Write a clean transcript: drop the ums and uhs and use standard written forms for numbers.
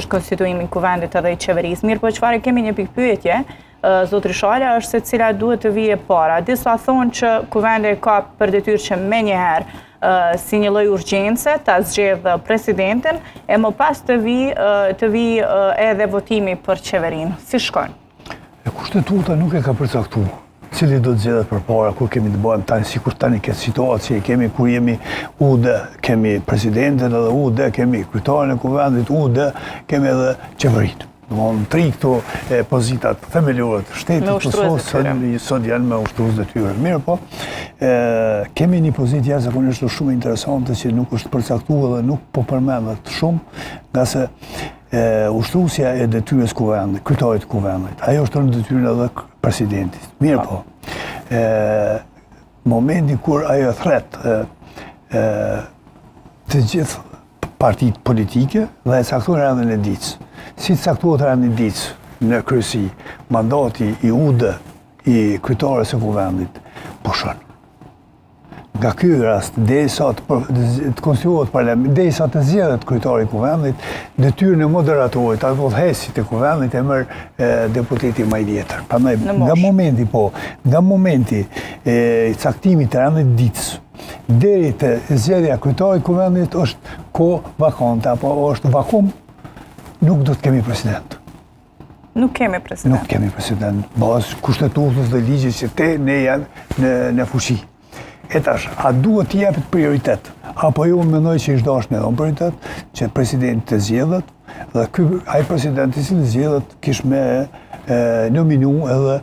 është konstituimi kuvendit edhe i qeverisë. Mirë po çfarë kemi një pikpyetje, zotri Shala, është se cila duhet të vijë para. Disa thonë që kuvendi ka për detyrë që menjëherë si një lloj urgjence ta zgjedh presidentin e më pas të vi edhe votimi për qeverinë. Si shkon? Kushtetuta nuk e ka përcaktuar cili do të zgjedhet përpara, kur kemi të bëjmë tani, sikur tani këtë situatë kemi kur jemi UD, kemi presidentin edhe UD, kemi kryetarin e kuvendit UD, kemi edhe qeverinë. Domthonë tri këto pozitat themelore të shtetit sot janë me ushtrues detyre. Mirë po, kemi një pozitë jashtëzakonisht shumë interesante që nuk është përcaktuar dhe nuk po përmendet shumë, nga se ushtruesja e detyrës kuvendit, kryetarit kuvendit, ajo është në detyrën edhe presidentit. Mirë po, momenti kur ajo thret të gjithë partitë politike dhe e cakton rendin e ditës. Si caktohet rendin e ditës në kryesi, mandati i UD i kryetarit së kuvendit pushon. Nga ky rast, derisa të konstituohet parlament, derisa të zgjedhet kryetari i kuvendit, detyrën e moderatorit, apo udhëhesit e kuvendit e merr deputeti më i vjetër. Prandaj nga momenti i caktimit të rendit të ditës deri te zgjedhja e kryetarit të kuvendit është kohë vakante apo është vakum, nuk do të kemi president. Nuk kemi president. Nuk kemi president. Bazë kushtetutës dhe ligjit që ne janë në fuqi. E tash, a duhet të jepet prioritet? Apo ju mendoj që është dashur edhe prioritet që presidenti të zgjedhet dhe ai presidenti që zgjedhet kish me nominu edhe